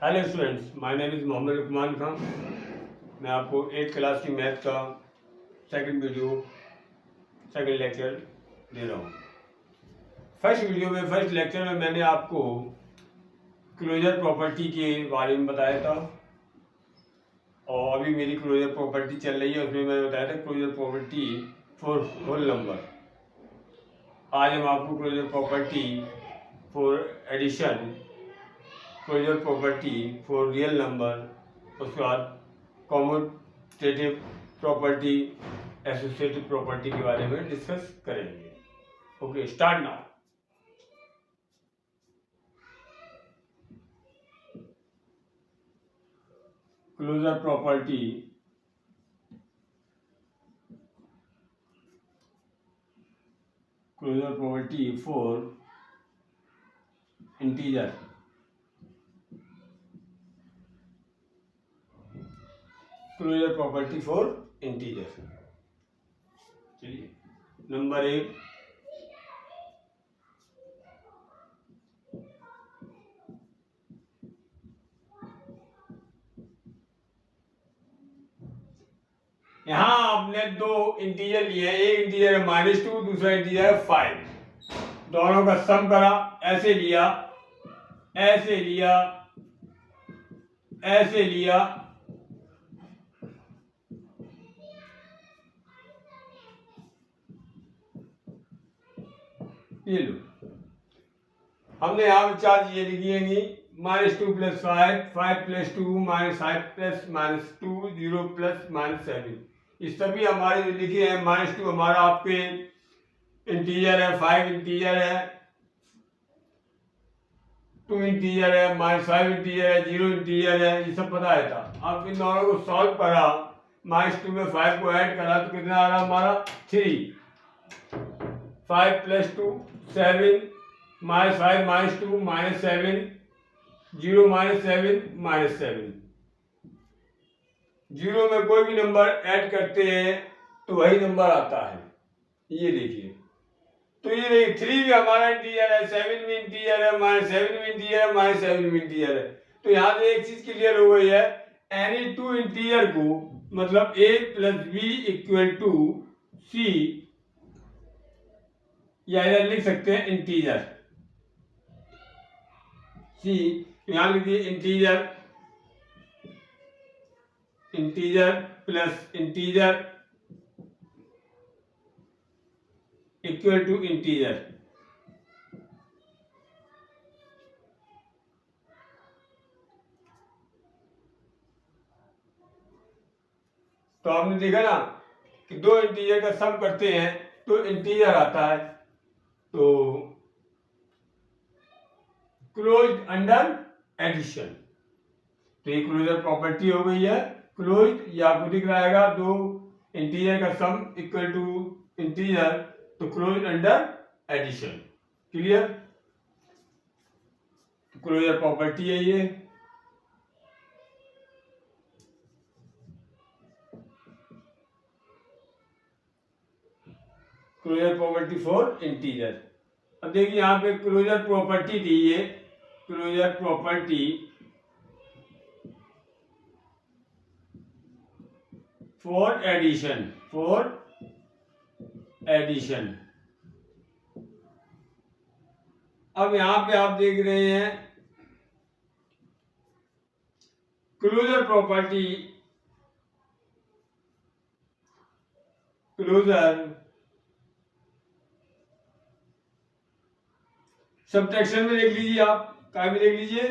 Hello students, my name is Mohammad Luqman Khan. मैं आपको 8th class की मैथ का सेकंड लेक्चर दे रहा हूँ। फर्स्ट लेक्चर में मैंने आपको क्लोजर प्रॉपर्टी के बारे में बताया था और अभी मेरी क्लोजर प्रॉपर्टी चल रही है, उसमें मैंने बताया था closure property for whole number. आज हम आपको closure property for addition, closure property for real number, उसके बाद कॉम्यूटेटिव प्रॉपर्टी, एसोसिएटिव प्रॉपर्टी के बारे में डिस्कस करेंगे। Okay, start now. Closure property for integer. Closure property for integer. चलिए, नंबर 1, यहाँ आपने दो इंटीजर लिए हैं। एक इंटीजर है -2, दूसरा इंटीजर है 5। दोनों का सम करा, ऐसे लिया, ऐसे लिया, ऐसे लिया, ये लो। हमने यहाँ पे चार चीजें लिखी हैं, -2 + 5, 5 + 2, -5 + -2, 0 + -7। ये सभी हमारे जो लिखे हैं, -2 हमारा आपके इंटीजर है, 5 इंटीजर है, 2 इंटीजर है, -5 इंटीजर है, 0 इंटीजर है, ये सब पता है था। अब इन दोनों को सॉल्व करा, -2 में 5 को ऐड करा तो कितना आ रहा हमारा 3। 5 + 2 7, -5 - 2 -7, 0 -7 -7। 0 में कोई भी नंबर ऐड करते हैं तो वही नंबर आता है। ये देखिए, तो ये देखिए 3 भी हमारा इंटीजर है, 7 भी इंटीजर है, -7 भी इंटीजर है, -7 भी इंटीजर है। तो यहाँ से एक चीज क्लियर हो गई है, एनी टू इंटीजर को, मतलब a + b = c, या इधर लिख सकते हैं इंटीजर c। यहाँ लिखिए इंटीजर प्लस इंटीजर = इंटीजर। तो आपने देखा ना कि दो इंटीजर का सम करते हैं तो इंटीजर आता है। तो क्लोज्ड अंडर एडिशन, तो ये क्लोजर प्रॉपर्टी हो गई है। क्लोज्ड, ये आपको दिख रहा है, दो इंटीजर का सम = इंटीजर, तो closed under addition. Clear? Closure property है ये। Closure property for integer. अब देखिए यहाँ पे क्लोजर प्रॉपर्टी थी, ये क्लोजर प्रॉपर्टी फॉर एडिशन। अब यहां पे आप देख रहे हैं क्लोजर प्रॉपर्टी, क्लोजर सब्ट्रैक्शन में देख लीजिए, आप क्या भी देख लीजिए।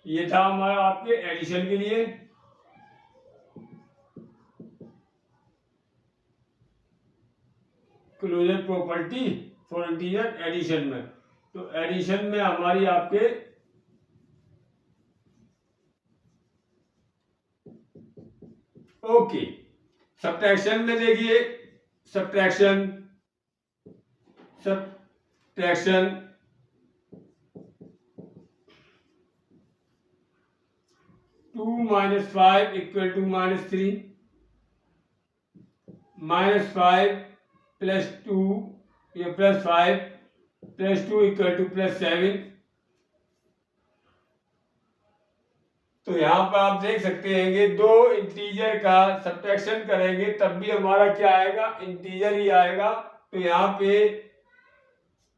ये था हमारा आपके एडिशन के लिए, closure property for integer addition में। तो एडिशन में हमारी आपके ओके। सब्ट्रैक्शन में देखिए, सब्ट्रैक्शन 2 - 5 = -3, -5 + 2, ये +5 + 2 = +7, तो यहाँ पर आप देख सकते हैं कि दो इंटीजर का सब्ट्रैक्शन करेंगे तब भी हमारा क्या आएगा, इंटीजर ही आएगा। तो यहाँ पे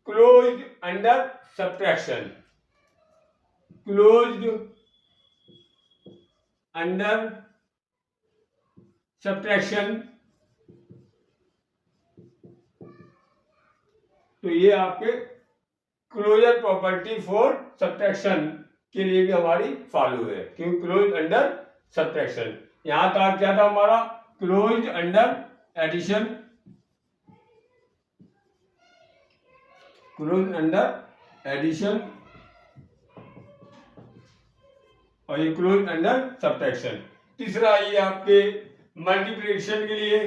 closed under subtraction, closed under subtraction, तो ये आपके क्लोजर प्रॉपर्टी फॉर सब्ट्रैक्शन के लिए भी हमारी फॉलो है, क्योंकि क्लोज अंडर सब्ट्रैक्शन। यहां तक क्या था हमारा, close under addition, close under addition, और ये क्लोज अंडर सब्ट्रैक्शन। तीसरा ये आपके मल्टीप्लिकेशन के लिए,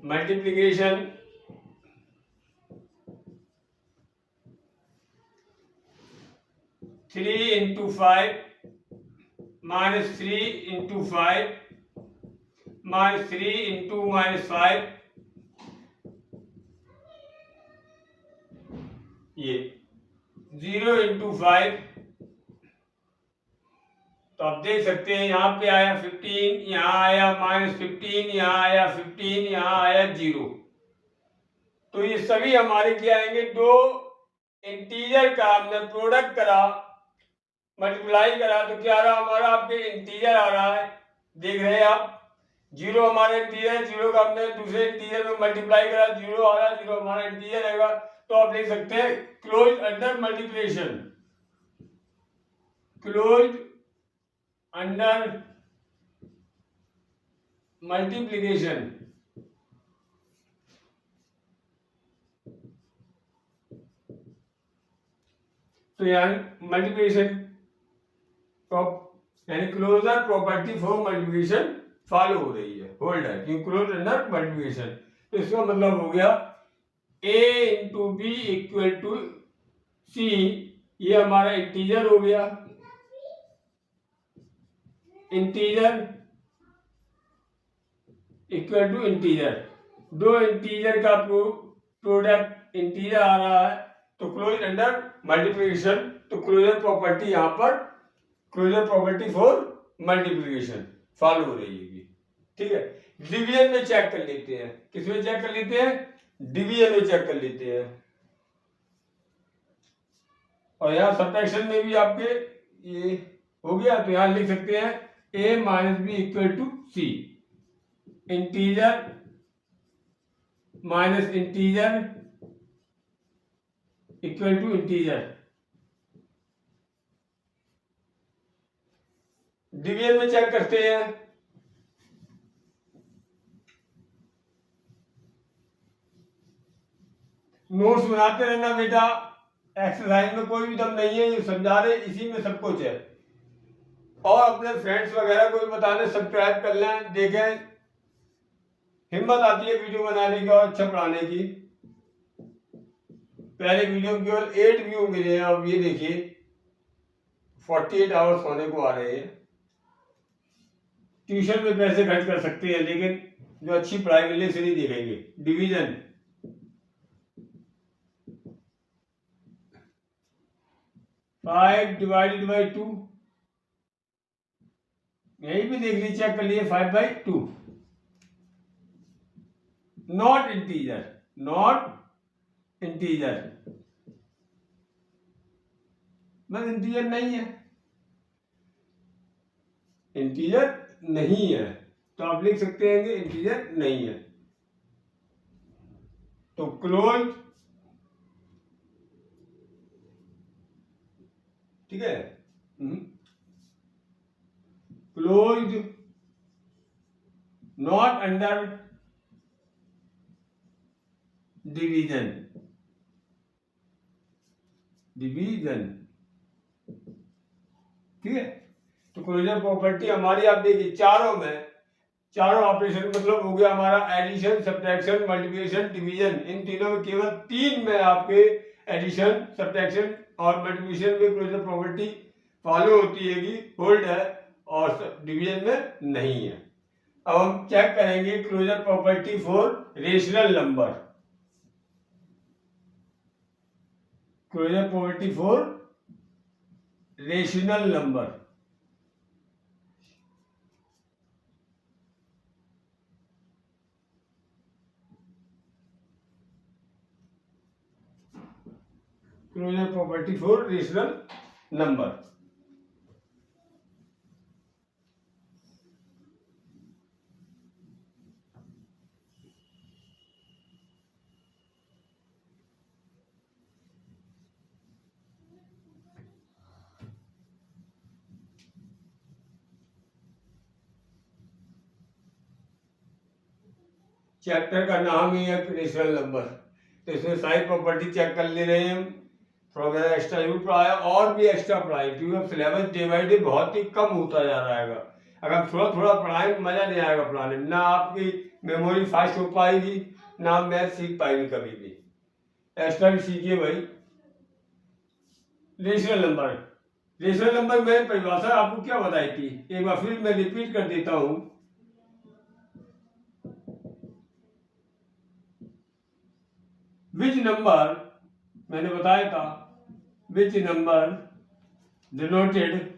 multiplication 3 into 5 minus 3 into 5 minus 3 into minus 5, ये 0 into 5। तो आप देख सकते हैं यहाँ पे आया 15, यहाँ आया -15, यहाँ आया 15, यहाँ आया 0। तो ये सभी हमारे क्या आएंगे, दो इंटीजर का हमने प्रोडक्ट करा, मल्टीप्लाई करा, तो क्या रहा हमारा, आपके इंटीजर आ रहा है, देख रहे हैं आप। 0 हमारा इंटीजर है, 0 का हमने दूसरे इंटीजर में मल्टीप्लाई करा, 0 आ रहा है, 0 हमारा इंटीजर रहेगा। तो आप देख सकते हैं close under multiplication, close under multiplication. तो यहाँ मल्टीप्लिकेशन यानी closure property for multiplication follow हो रही है, होल्ड है, क्योंकि क्लोज अंडर मल्टीप्लिकेशन। तो इसका मतलब हो गया a into B equal to c, ये हमारा इंटीजर हो गया, इंटीजर इक्वल टू इंटीजर, दो इंटीजर का प्रोडक्ट इंटीजर आ रहा है, तो क्लोज अंडर मल्टीप्लिकेशन। तो क्लोजर प्रॉपर्टी यहाँ पर, closure property for multiplication follow हो रही है, ठीक है। डिवीजन में चेक कर लेते हैं, किसमें चेक कर लेते हैं, डिवीजन में चेक कर लेते हैं। और यहाँ सब्ट्रैक्शन में भी आपके ये हो गया, तो यहाँ लिख सकते हैं a minus B equal to C, integer minus integer equal to integer. Division में चेक करते हैं, नोट्स बनाते रहना बेटा, एक्सरसाइज में कोई भी दम नहीं है, ये समझा रहे इसी में सब कुछ है। और अपने फ्रेंड्स वगैरह को भी बताने, सब्सक्राइब कर लें, देखें, हिम्मत आती है वीडियो बनाने की और अच्छा पढ़ाने की। पहले वीडियो केवल 8 व्यू मिले हैं, अब ये देखिए 48 आवर्स होने को आ रहे हैं। ट्यूशन में पैसे खर्च कर सकते हैं, लेकिन जो अच्छी पढ़ाई मिलने से नहीं देखेंगे। डिवीजन 5 डिवाइडेड बाई 2, यही भी देख लीजिए, चेक कर लिए 5/2, नॉट इंटीजर, नॉट इंटीजर, बस इंटीजर नहीं है, इंटीजर नहीं है, तो आप लिख सकते हैं कि इंटीजर नहीं है। तो क्लोज, ठीक है, close not under division, division, ठीक है। तो क्लोजर प्रॉपर्टी हमारी आप देखिए चारों में, चारों ऑपरेशन मतलब हो गया हमारा एडिशन, सब्ट्रैक्शन, मल्टीप्लिकेशन, डिवीजन। इन तीनों में केवल 3 में आपके एडिशन, सब्ट्रैक्शन और मल्टीप्लिकेशन में क्लोजर प्रॉपर्टी फॉलो होती है कि होल्ड है, और डिवीजन में नहीं है। अब हम चेक करेंगे closure property for rational number, closure property for rational number. Closure property for rational number. Chapter का नाम ही है रेशनल नंबर, तो इसमें सारी प्रॉपर्टी चेक कर ले रहे हैं हम। थोड़ा बहुत एक्स्ट्रा जरूर पढ़ाया और भी एक्स्ट्रा पढ़ाई, क्योंकि सिलेबस डे बाई डे बहुत ही कम होता जा रहा है। अगर थोड़ा थोड़ा पढ़ाएंगे मजा नहीं आएगा पढ़ाने में, ना आपकी मेमोरी फास्ट हो पाएगी, ना आप मैथ सीख पाएंगे कभी भी। एक्स्ट्रा भी सीखिए भाई। रेशनल नंबर, रेशनल नंबर में परिभाषा आपको क्या बताई थी, एक बार फिर मैं रिपीट कर देता हूं। विच नंबर, मैंने बताया था, which number denoted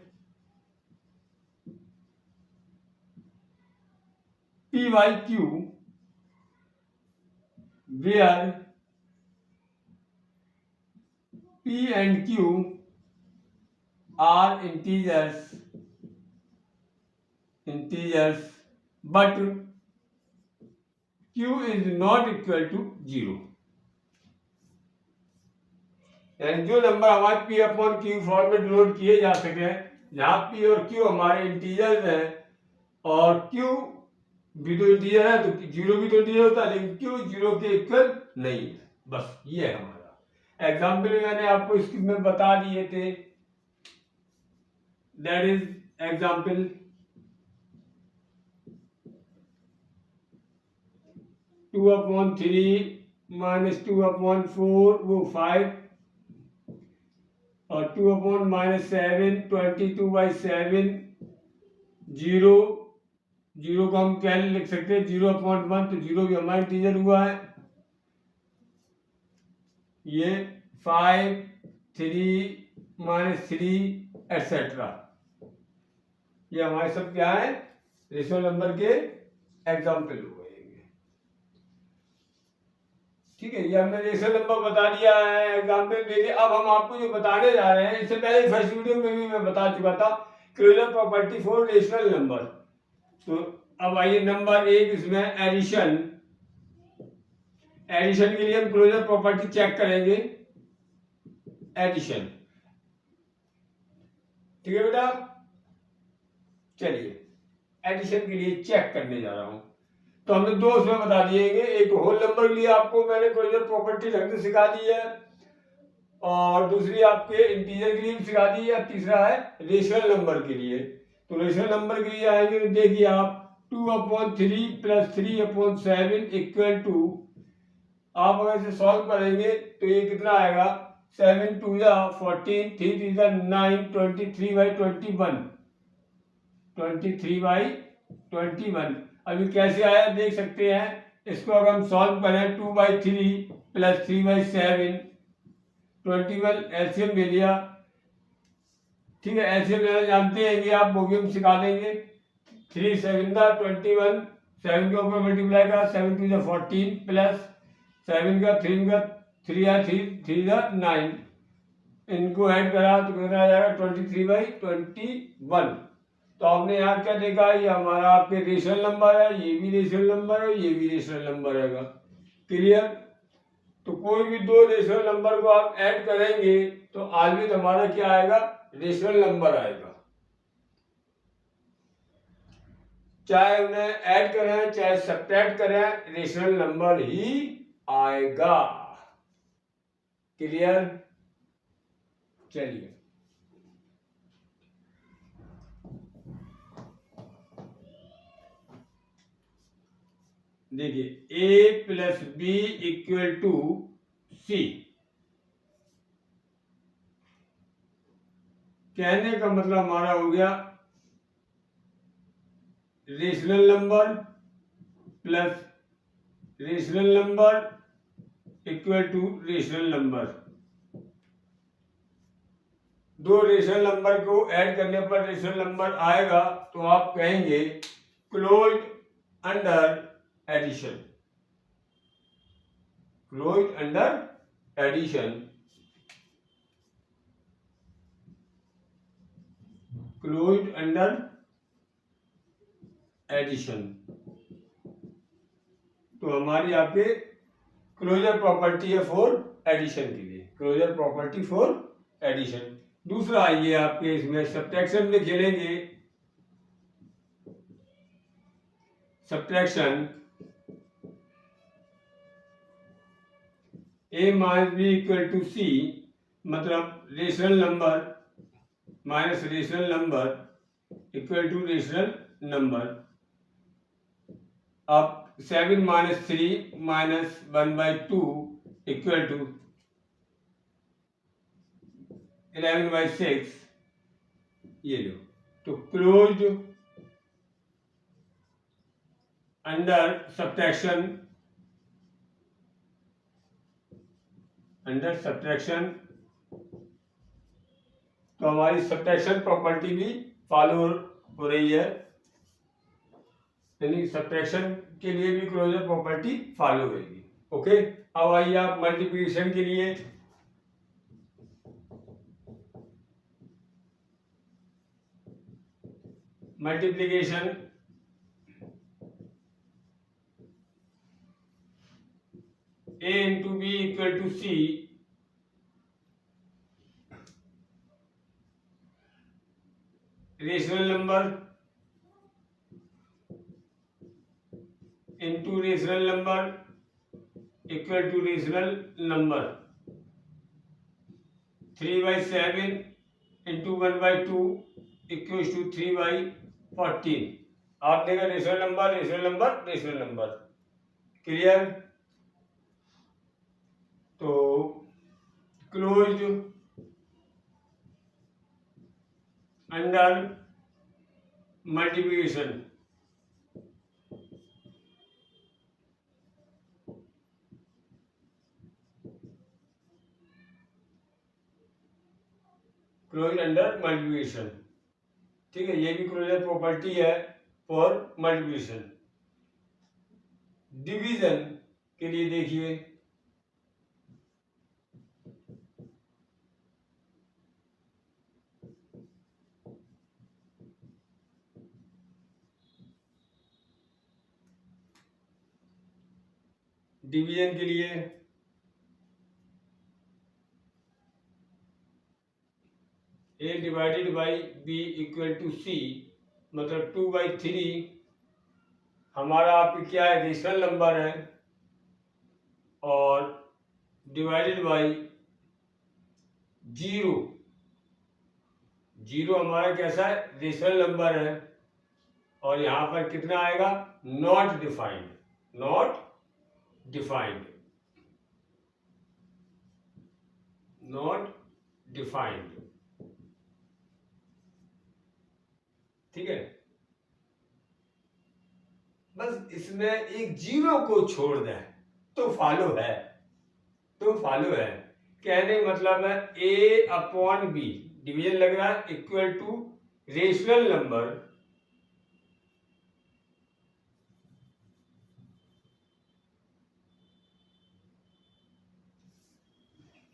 P by Q where P and Q are integers but Q is not equal to 0। यानी जो नंबर हमारे P अपॉन Q फॉर्म में डिनोट किए जा सके, जहां P और Q हमारे इंटीजर्स हैं और Q भी तो इंटीजर है, तो 0 भी तो इंटीजर होता है, लेकिन Q 0 के इक्वल नहीं है। बस ये है हमारा एग्जाम्पल, मैंने आपको स्क्रीन में बता दिए थे। That is example. Two upon 3 minus 2/4 वो 5, और 2/-7 22/7, 0 0 को हम क्या लिख सकते हैं, 0/1, तो 0 भी हमारा इंटीजर हुआ है। ये 5 3 -3 एटसेट्रा, ये हमारे सब क्या है, रेशनल नंबर के एग्जाम्पल हो गए। ठीक है, ये हमने रेशनल नंबर बता दिया है, एग्जाम्पल दे दिया। अब हम आपको जो बताने जा रहे हैं, इससे पहले फर्स्ट वीडियो में भी मैं बता चुका था, closure property for rational number. तो अब आइए नंबर एक, इसमें एडिशन। एडिशन के लिए हम क्लोजर प्रॉपर्टी चेक करेंगे, एडिशन। ठीक है बेटा, चलिए एडिशन के लिए चेक करने जा रहा हूं। तो हमने दो उसमें बता दिए, एक होल नंबर के लिए आपको मैंने क्लोजर प्रॉपर्टी रखना सिखा दी है, और दूसरी आपके इंटीजर के लिए भी सिखा दी है, तीसरा है रेशनल नंबर के लिए। तो रेशनल नंबर के लिए आएंगे तो देखिए आप 2/3 + 3/7 इक्वल टू, आप अगर इसे सॉल्व करेंगे तो ये कितना आएगा, 7 2 14, 3 3 9, 23/21, 23/21। अभी कैसे आया देख सकते हैं, इसको अगर हम सॉल्व करें 2/3 + 3/7, 21 एलसीएम ले लिया। ठीक है, एलसीएम लेना जानते हैं कि आप, वो भी हम सिखा देंगे। 3 7 21, 7 के ऊपर मल्टीप्लाई करा, 7 2 14 प्लस 7 का 3 का 3 9, इनको ऐड करा तो कितना आ जाएगा 23/21। तो आपने यहाँ क्या देखा, ये हमारा आपके रेशनल नंबर है, ये भी रेशनल नंबर है, ये भी रेशनल नंबर है। क्लियर? तो कोई भी दो रेशनल नंबर को आप ऐड करेंगे तो ऑलवेज हमारा क्या आएगा, रेशनल नंबर आएगा। चाहे उन्हें ऐड करें चाहे सब्ट्रैक्ट करें, रेशनल नंबर ही आएगा। क्लियर? चलिए देखिए, a + b = c। कहने का मतलब हमारा हो गया rational number plus rational number = rational number. दो रेशनल नंबर को ऐड करने पर रेशनल नंबर आएगा तो आप कहेंगे closed under addition. Closed under addition, closed under addition. तो हमारी यहाँ पे क्लोजर प्रॉपर्टी है फॉर एडिशन के लिए, क्लोजर प्रॉपर्टी फॉर एडिशन। दूसरा आइए आपके इसमें सब्ट्रैक्शन में खेलेंगे। Subtraction a minus B equal to c, मतलब rational number minus rational number equal to rational number. अब 7 माइनस 3 माइनस 1/2 इक्वल टू 11/6, ये लो। तो closed under subtraction, under subtraction, तो हमारी सब्ट्रैक्शन प्रॉपर्टी भी फॉलो हो रही है, यानी सब्ट्रैक्शन के लिए भी क्लोजर प्रॉपर्टी फॉलो होगी। ओके, अब आइए आप मल्टीप्लिकेशन के लिए। Multiplication a into B equal to C, rational number into rational number equal to rational number. 3/7 into 1/2 equal to 3/14। आप देखा rational number rational number rational number, clear. तो closed under multiplication, close under multiplication, ठीक है। ये भी closure property है for multiplication. Division के लिए देखिए, डिवीजन के लिए a divided by b equal to c, मतलब 2/3 हमारा आपकी क्या है, रेशनल नंबर है, और डिवाइडेड बाई 0, 0 हमारा कैसा है, रेशनल नंबर है, और यहां पर कितना आएगा, not defined, not defined, not defined, ठीक है। बस इसमें एक 0 को छोड़ दें तो फॉलो है, तो फॉलो है। कहने मतलब है a अपॉन b, डिवीजन लग रहा है, इक्वल टू रेशनल नंबर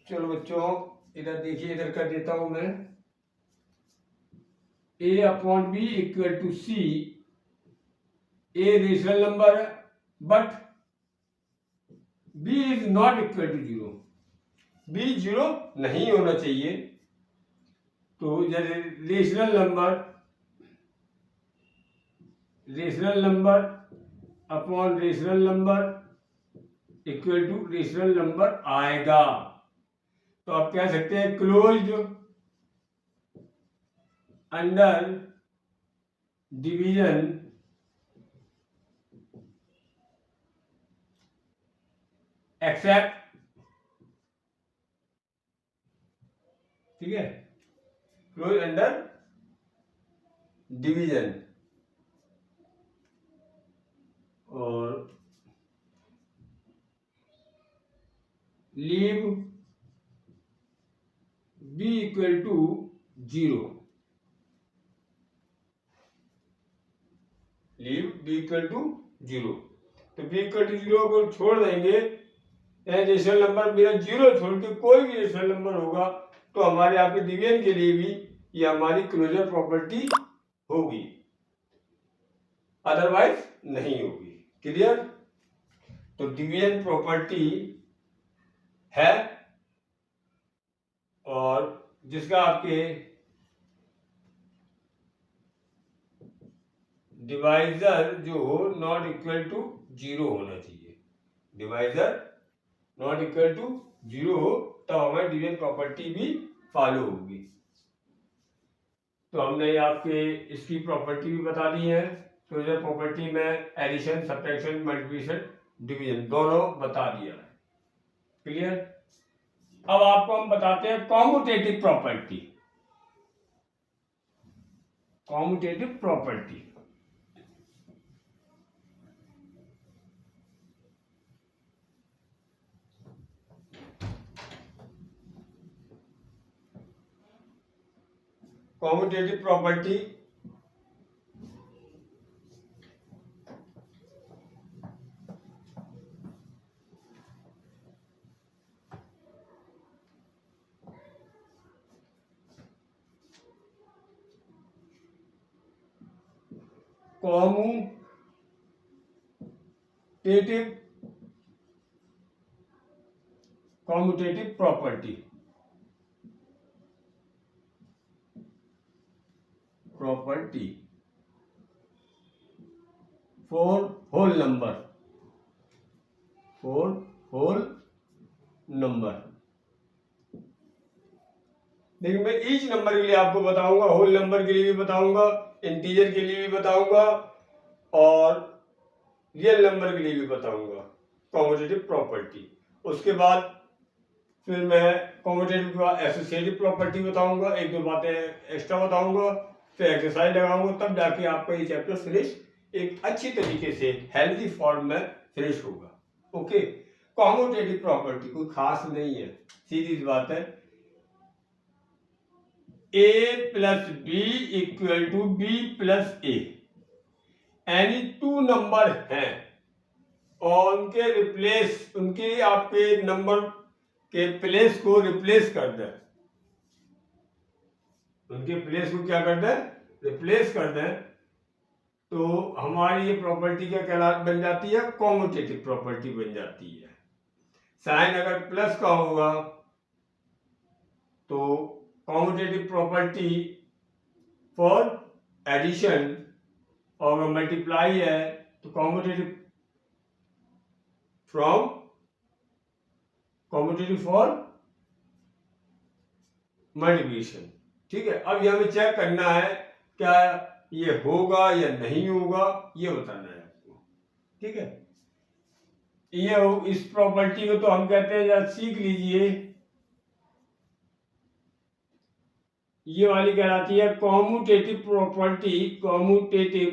चलो बच्चों इधर देखिए, इधर कर देता हूं मैं, a upon B equal to C. A rational number है but b is not equal to 0, b 0 नहीं होना चाहिए। तो जैसे rational number upon rational number equal to rational number आएगा। तो आप कह सकते हैं क्लोज्ड अंडर डिवीजन एक्सेप्ट, ठीक है, क्लोज अंडर डिवीजन और leave b equal to zero, leave B equal to zero. तो बी इक्वल टू जीरो को छोड़ देंगे, रेशनल नंबर मेरा जीरो छोड़ के कोई भी रेशनल नंबर होगा तो हमारे यहाँ पे डिवीजन के लिए भी ये हमारी क्लोजर प्रॉपर्टी होगी, अदरवाइज नहीं होगी। क्लियर? तो डिवीजन प्रॉपर्टी है, और जिसका आपके डिवाइजर जो हो नॉट इक्वल टू जीरो होना चाहिए। Divisor not equal to zero हो तो हमारी डिवीजन प्रॉपर्टी भी फॉलो होगी। तो हमने आपके इसकी प्रॉपर्टी भी बता दी है। क्लोजर प्रॉपर्टी में एडिशन, सब्ट्रैक्शन, मल्टीप्लिकेशन, डिवीजन दोनों बता दिया है। क्लियर? अब आपको हम बताते हैं commutative property. Commutative property commutative property commutative property for whole number. देखिए, मैं ईच नंबर के लिए आपको बताऊंगा, होल नंबर के लिए भी बताऊंगा, इंटीजर के लिए भी बताऊंगा, और रियल नंबर के लिए भी बताऊंगा कॉम्यूटेटिव प्रॉपर्टी। उसके बाद फिर मैं कॉम्यूटेटिव के बाद एसोसिएटिव प्रॉपर्टी बताऊंगा, एक दो बातें एक्स्ट्रा बताऊंगा, फिर एक्सरसाइज लगाऊंगा, तब जाके आपका ये चैप्टर फिनिश एक अच्छी तरीके से हेल्दी फॉर्म में फिनिश होगा। ओके, कॉम्यूटेटिव प्रॉपर्टी कोई खास नहीं है, सीधी बात है। A plus B equal to B plus A, यानी टू नंबर हैं और उनके आपके नंबर के प्लेस को रिप्लेस कर दें, उनके प्लेस को क्या कर दें? रिप्लेस कर दें, तो हमारी ये प्रॉपर्टी क्या कहलात बन जाती है? कॉम्यूटेटिव प्रॉपर्टी बन जाती है। साइन अगर प्लस का होगा तो कॉम्यूटेटिव प्रॉपर्टी फॉर एडिशन, और अगर मल्टीप्लाई है तो कॉम्यूटेटिव फॉर मल्टीप्लिकेशन। ठीक है, अब ये हमें चेक करना है क्या ये होगा या नहीं होगा, ये बताना है आपको। ठीक है, ये इस प्रॉपर्टी को तो हम कहते हैं, या सीख लीजिए, ये वाली कहलाती है commutative property. Commutative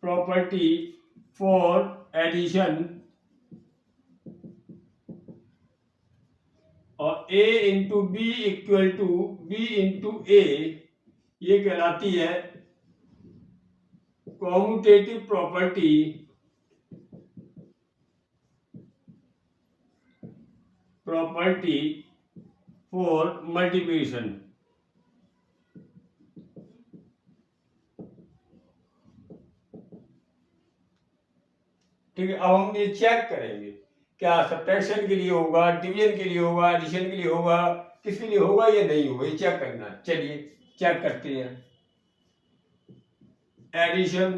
property for addition, और a into B equal to B into A, ये कहलाती है कॉम्यूटेटिव प्रॉपर्टी फॉर मल्टीप्लिकेशन। ठीक है, अब हम ये चेक करेंगे क्या सब्ट्रैक्शन के लिए होगा, डिवीजन के लिए होगा, एडिशन के लिए होगा, किसके लिए होगा या नहीं होगा, ये चेक करना। चलिए चेक करते हैं। एडिशन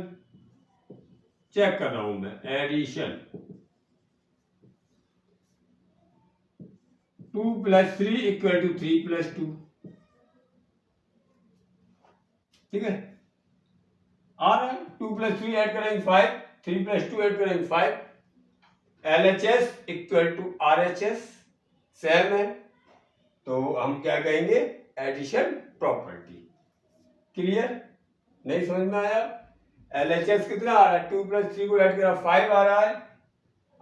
चेक कर रहा हूं मैं, एडिशन 2 + 3 = 3 + 2। ठीक है, आ रहा है। 2 + 3 ऐड करेंगे 5, 3 + 2 ऐड करेंगे 5। LHS = RHS सेम है, तो हम क्या कहेंगे? Addition property. क्लियर? नहीं समझ में आया? LHS कितना आ रहा है? 2 + 3 को ऐड करा 5 आ रहा है,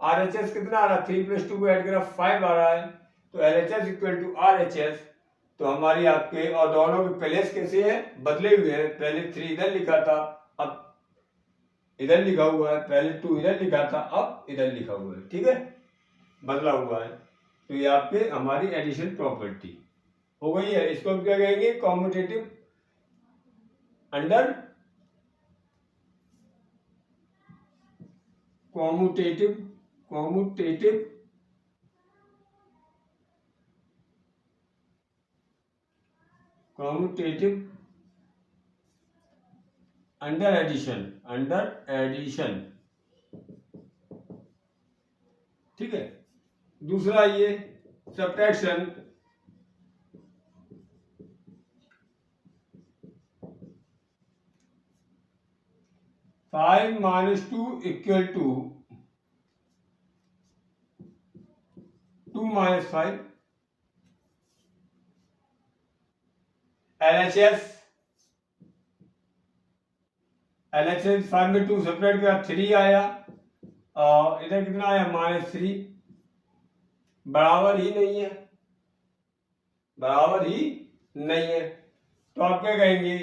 RHS कितना आ रहा है, 3 + 2 को ऐड करा 5 आ रहा है, तो LHS इक्वल टू RHS। तो हमारी आपके और दोनों के प्लेस कैसे है, बदले हुए हैं। पहले 3 इधर लिखा था, अब इधर लिखा हुआ है। पहले 2 इधर लिखा था, अब इधर लिखा हुआ है। ठीक है, बदला हुआ है। तो ये आपके हमारी एडिशन प्रॉपर्टी हो गई है। इसको हम क्या कहेंगे, commutative under commutative under addition. ठीक है। दूसरा ये subtraction. Five minus 2 equal to 2 - 5। LHS 5 में 2 सेपरेट किया 3 आया, और इधर कितना आया -3। बराबर ही नहीं है, बराबर ही नहीं है। तो आप क्या कहेंगे,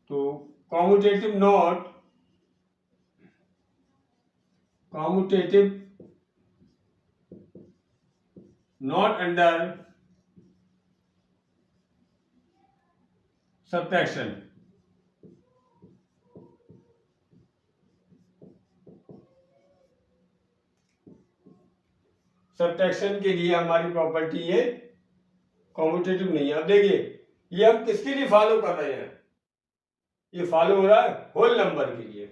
तो commutative not under subtraction. Subtraction के लिए हमारी प्रॉपर्टी ये कॉम्यूटेटिव नहीं है। अब देखिए, ये हम किसके लिए फॉलो कर रहे हैं, ये फॉलो हो रहा है होल नंबर के लिए।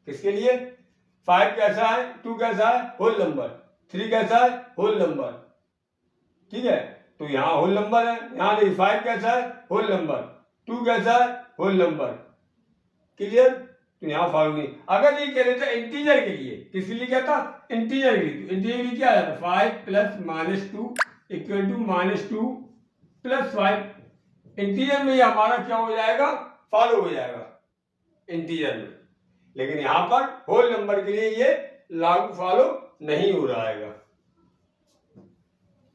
किसके लिए, 5 कैसा है, 2 कैसा है, होल नंबर। 3 कैसा है, होल नंबर। ठीक है, तो यहाँ होल नंबर है, यहाँ देखिए 5 कैसा है, होल नंबर। 2 कैसा है, होल नंबर। क्लियर। तो यहाँ फॉलो नहीं। अगर ये कह रहे थे इंटीजर के लिए, किसके लिए क्या था, इंटीजर के लिए, तो इंटीजर के लिए क्या आता है, 5 + -2 इक्वल टू -2 + 5। इंटीजर में ये हमारा क्या हो जाएगा, फॉलो हो जाएगा इंटीजर में। लेकिन यहां पर होल नंबर के लिए ये लागू फॉलो नहीं हो रहा है।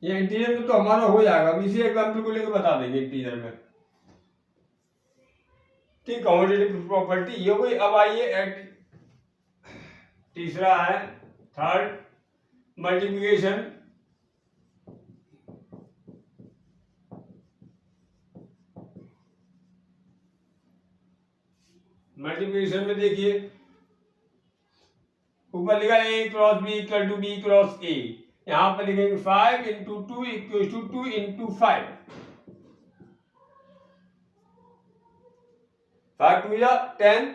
ये इंटीजर में तो हमारा हो जाएगा। हम इसी एग्जाम्पल को लेकर बता देंगे इंटीजर में। ठीक, कॉम्यूटेटिव प्रॉपर्टी ये हो गई। अब आइए तीसरा है थर्ड, मल्टीप्लिकेशन। मल्टीप्लिकेशन में देखिए, ऊपर लिखा A cross B equal to B cross A। यहां पर लिखेंगे 5 × 2 इक्वल टू 2 × 5। 5 2 जा 10,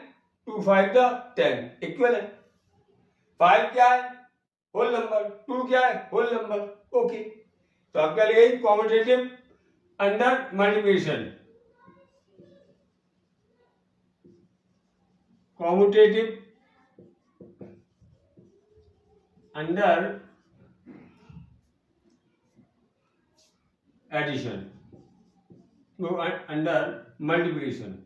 2 5 जा 10 इक्वल है। 5 क्या है, होल नंबर। 2 क्या है, होल नंबर। ओके, तो आप क्या लिखेंगे, commutative under multiplication. Commutative under addition, under multiplication.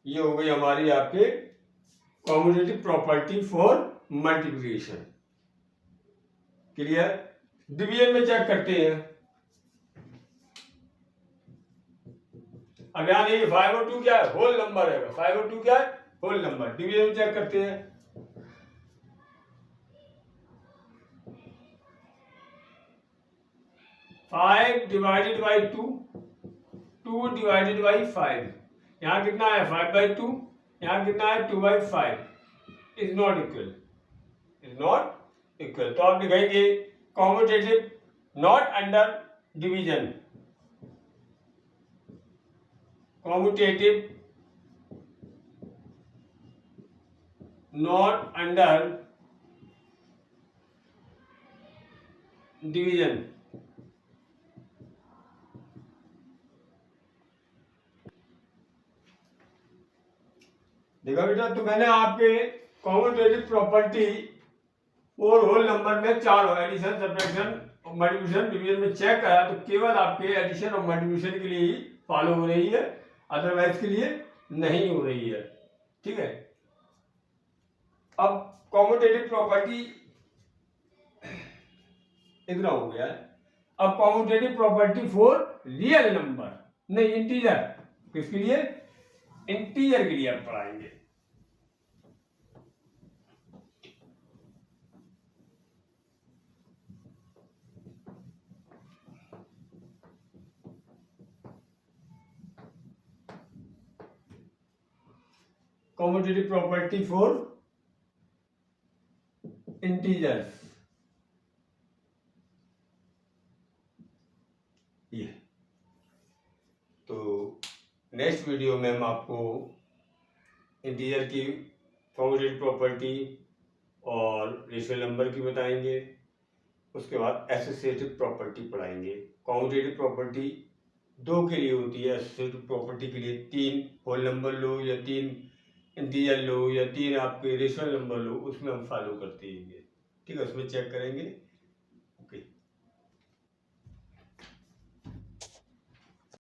ये हो गई हमारी आपके commutative property for multiplication. Clear. Division में चेक करते हैं। अब यहां देखिए 5 और 2 क्या है, होल नंबर है। 5 और 2 क्या है, होल नंबर। डिवीजन में चेक करते हैं। 5 डिवाइडेड बाई 2, 2 डिवाइडेड बाई 5। यहां कितना है, 5/2। यहां कितना है, 2/5। Is not equal, is not equal. तो आप लिखेंगे commutative not under division. Commutative not under division. देखा बेटा, तो मैंने आपके कॉम्यूटेटिव प्रॉपर्टी और होल नंबर में 4 हो, एडिशन, सब्ट्रैक्शन, मल्टीप्लिकेशन, डिवीजन में चेक करा तो केवल आपके एडिशन और मल्टीप्लिकेशन के लिए ही फॉलो हो रही है, अदरवाइज के लिए नहीं हो रही है। ठीक है। अब कॉम्यूटेटिव प्रॉपर्टी इतना हो गया है। अब commutative property for real number, नहीं इंटीजर, किसके लिए? इंटीजर के लिए आप पढ़ाएंगे। कॉम्यूटेटिव प्रॉपर्टी फॉर इंटीजर्स, ये। तो नेक्स्ट वीडियो में हम आपको इंटीजर की कॉम्यूटेटिव प्रॉपर्टी और रेशनल नंबर की बताएंगे। उसके बाद एसोसिएटिव प्रॉपर्टी पढ़ाएंगे। कॉम्यूटेटिव प्रॉपर्टी 2 के लिए होती है, एसोसिएटिव प्रॉपर्टी के लिए 3 होल नंबर लो या 3 इंटीजर लो या 3 आपके रेशनल नंबर लो, उसमें हम फॉलो करते हैं। ठीक है, उसमें चेक करेंगे